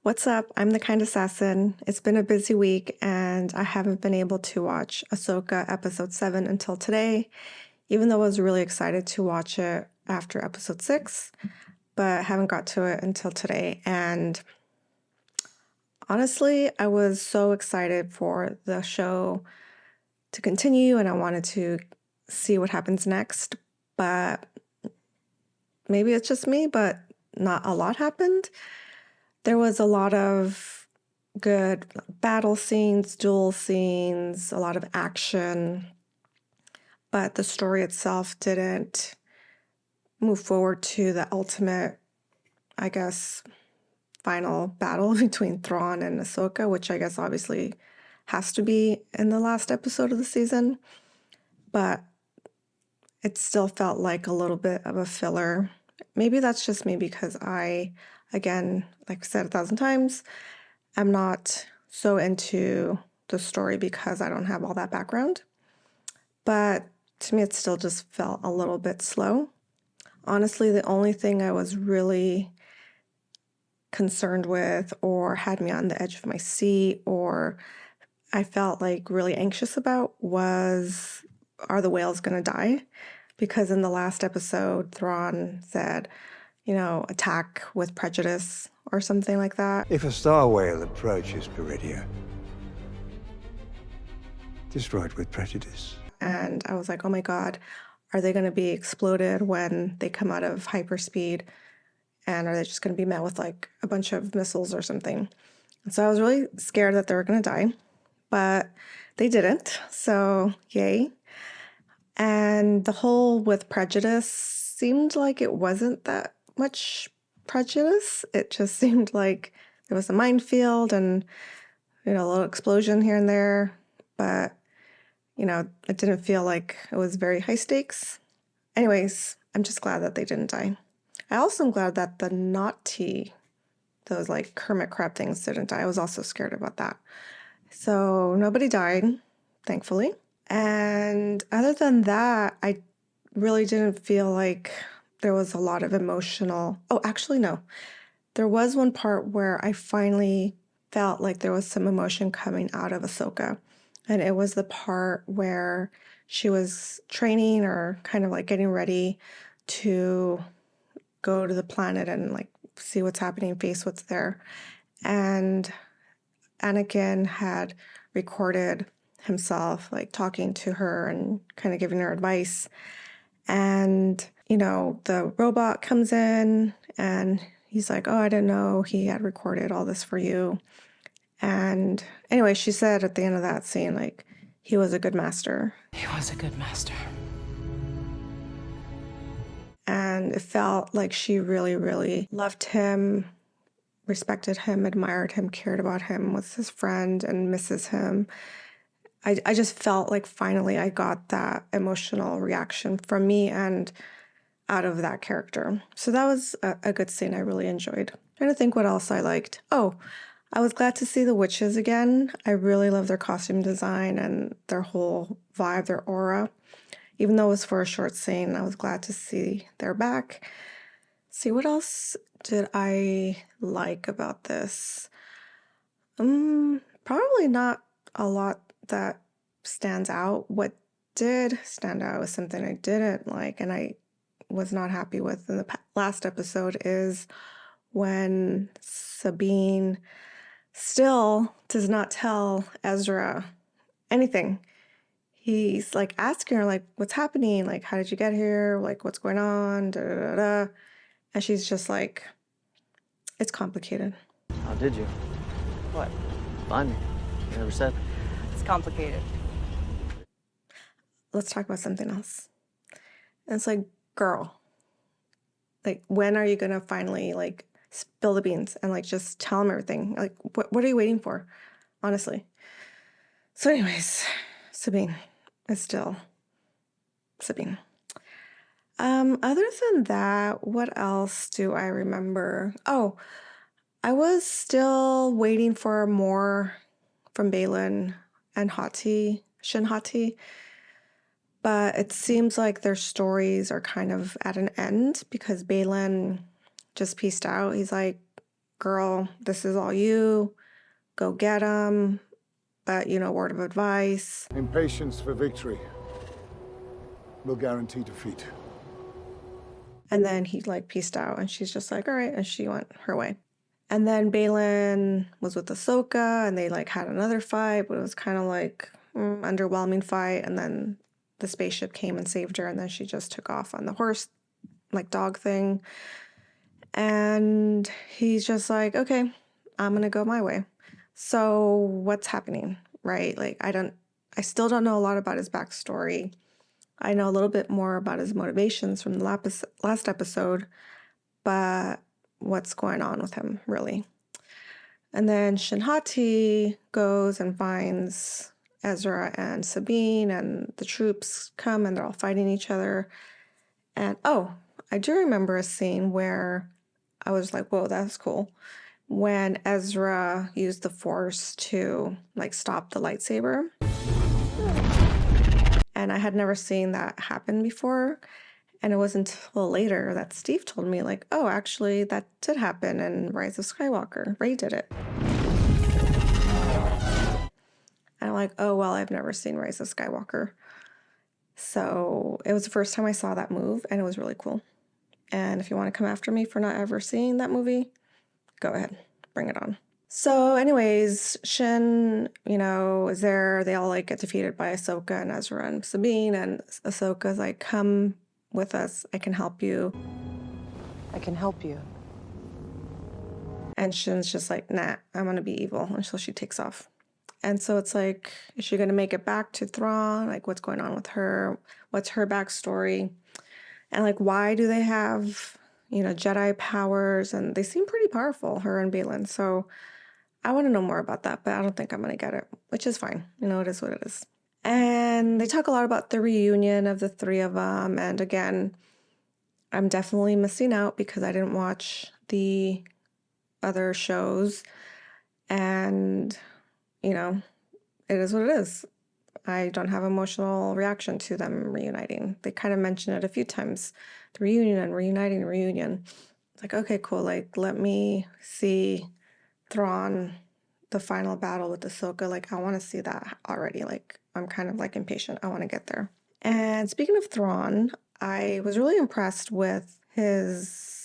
What's up? I'm the kind assassin. It's been a busy week and I haven't been able to watch Ahsoka episode 7 until today, even though I was really excited to watch it after episode 6, but haven't got to it until today. And honestly, I was so excited for the show to continue and I wanted to see what happens next, but maybe it's just me, but not a lot happened. There was a lot of good battle scenes, duel scenes, a lot of action, but the story itself didn't move forward to the ultimate, I guess, final battle between Thrawn and Ahsoka, which I guess obviously has to be in the last episode of the season, but it still felt like a little bit of a filler. Maybe that's just me because I, again, like I said 1,000 times, I'm not so into the story because I don't have all that background. But to me, it still just felt a little bit slow. Honestly, the only thing I was really concerned with or had me on the edge of my seat or I felt like really anxious about was, are the whales going to die? Because in the last episode, Thrawn said, attack with prejudice or something like that. If a star whale approaches Peridia, destroy it with prejudice. And I was like, oh my God, are they going to be exploded when they come out of hyperspeed? And are they just going to be met with like a bunch of missiles or something? And so I was really scared that they were going to die, but they didn't. So yay. And the whole with prejudice seemed like it wasn't that much prejudice. It just seemed like there was a minefield and, a little explosion here and there. But, it didn't feel like it was very high stakes. Anyways, I'm just glad that they didn't die. I also am glad that the naughty, those like Kermit crab things didn't die. I was also scared about that. So nobody died, thankfully. And other than that, I really didn't feel like there was a lot of emotional... Oh, actually, no. There was one part where I finally felt like there was some emotion coming out of Ahsoka. And it was the part where she was training or kind of like getting ready to go to the planet and like see what's happening, face what's there. And Anakin had recorded himself like talking to her and kind of giving her advice. And, the robot comes in and he's like, oh, I didn't know he had recorded all this for you. And anyway, she said at the end of that scene, like, he was a good master. He was a good master. And it felt like she really, really loved him, respected him, admired him, cared about him, was his friend, and misses him. I just felt like finally I got that emotional reaction from me and out of that character. So that was a good scene I really enjoyed. Trying to think what else I liked. Oh, I was glad to see the witches again. I really love their costume design and their whole vibe, their aura. Even though it was for a short scene, I was glad to see they're back. See, what else did I like about this? Probably not a lot that stands out. What did stand out was something I didn't like and I was not happy with in the last episode is when Sabine still does not tell Ezra anything. He's like asking her like, what's happening? Like, how did you get here? Like, what's going on? Da, da, da, da. And she's just like, it's complicated. How did you? What? Find me. You never said. It's complicated. Let's talk about something else. And it's like, girl, like, when are you gonna finally like spill the beans and like just tell him everything? Like, what are you waiting for? Honestly. So anyways, Sabine is still Sabine. Other than that, what else do I remember? Oh, I was still waiting for more from Balin and Shin Hati, but it seems like their stories are kind of at an end because Balin just pieced out. He's like, girl, this is all you. Go get him. But, word of advice. Impatience for victory will guarantee defeat. And then he like peaced out and she's just like, all right. And she went her way. And then Balin was with Ahsoka and they like had another fight, but it was kind of like underwhelming fight. And then the spaceship came and saved her. And then she just took off on the horse, like dog thing. And he's just like, okay, I'm going to go my way. So what's happening, right? Like, I still don't know a lot about his backstory. I know a little bit more about his motivations from the last episode, but what's going on with him, really? And then Shinhati goes and finds Ezra and Sabine, and the troops come and they're all fighting each other. And I do remember a scene where I was like, whoa, that's cool. When Ezra used the Force to like stop the lightsaber. And I had never seen that happen before. And it wasn't until later that Steve told me, like, oh, actually, that did happen in Rise of Skywalker. Rey did it. And I'm like, oh, well, I've never seen Rise of Skywalker. So it was the first time I saw that move, and it was really cool. And if you want to come after me for not ever seeing that movie, go ahead, bring it on. So anyways, Shin, is there. They all like get defeated by Ahsoka and Ezra and Sabine, and Ahsoka's like, come with us, I can help you. I can help you. And Shin's just like, nah, I'm gonna be evil. And so she takes off. And so it's like, is she gonna make it back to Thrawn? Like, what's going on with her? What's her backstory? And like, why do they have, Jedi powers? And they seem pretty powerful, her and Balin. So I want to know more about that, but I don't think I'm gonna get it, which is fine. It is what it is. And they talk a lot about the reunion of the three of them. And again, I'm definitely missing out because I didn't watch the other shows. And, it is what it is. I don't have emotional reaction to them reuniting. They kind of mention it a few times. The reunion and reuniting. It's like, okay, cool. Like, let me see Thrawn, the final battle with Ahsoka. Like, I want to see that already. Like, I'm kind of like impatient. I want to get there. And speaking of Thrawn, I was really impressed with his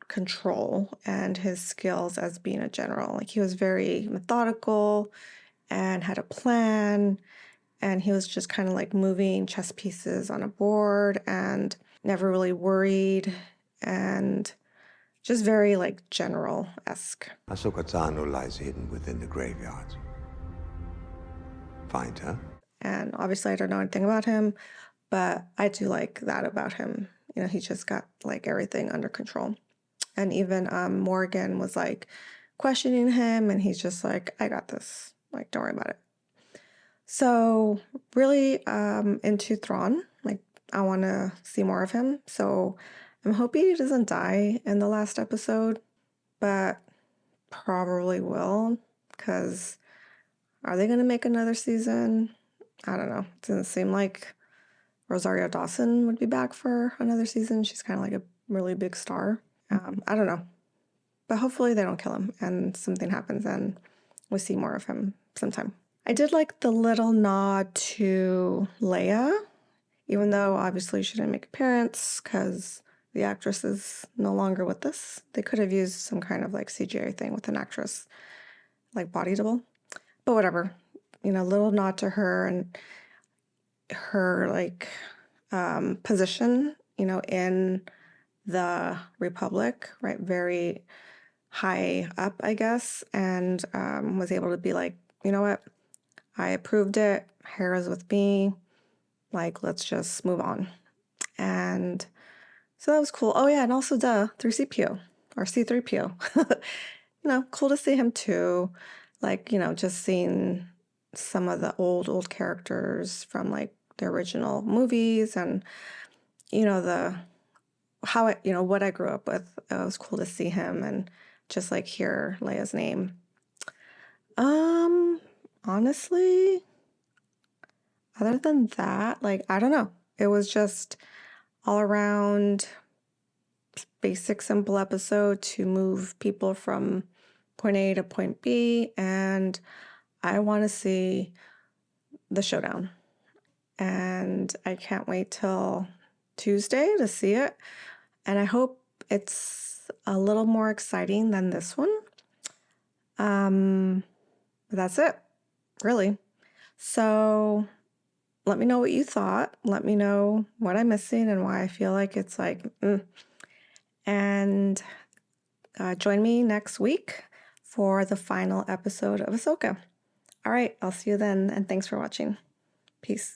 control and his skills as being a general. Like, he was very methodical and had a plan, and he was just kind of like moving chess pieces on a board and never really worried, and just very like general-esque. Ahsoka Tano lies hidden within the graveyards. Find her. And obviously I don't know anything about him, but I do like that about him. He just got like everything under control. And even Morgan was like questioning him, and he's just like, I got this. Like, don't worry about it. So really into Thrawn. Like, I want to see more of him. So I'm hoping he doesn't die in the last episode, but probably will, because are they going to make another season? I don't know. It doesn't seem like Rosario Dawson would be back for another season. She's kind of like a really big star. I don't know. But hopefully they don't kill him and something happens and we see more of him sometime. I did like the little nod to Leia, even though obviously she didn't make an appearance because the actress is no longer with us. They could have used some kind of like CGI thing with an actress, like body double. But whatever, little nod to her and her like position, in the Republic, right? Very high up, I guess, and was able to be like, you know what? I approved it. Hera's with me. Like, let's just move on. And so that was cool. Oh yeah, and also 3CPO or C3PO. Cool to see him too. Like, just seeing some of the old characters from like the original movies and what I grew up with. It was cool to see him and just like hear Leia's name. Honestly, other than that, like, I don't know. It was just all around basic, simple episode to move people from point A to point B, and I want to see the showdown. And I can't wait till Tuesday to see it. And I hope it's a little more exciting than this one. That's it, really. So let me know what you thought. Let me know what I'm missing and why I feel like it's like, And join me next week for the final episode of Ahsoka. All right, I'll see you then, and thanks for watching. Peace.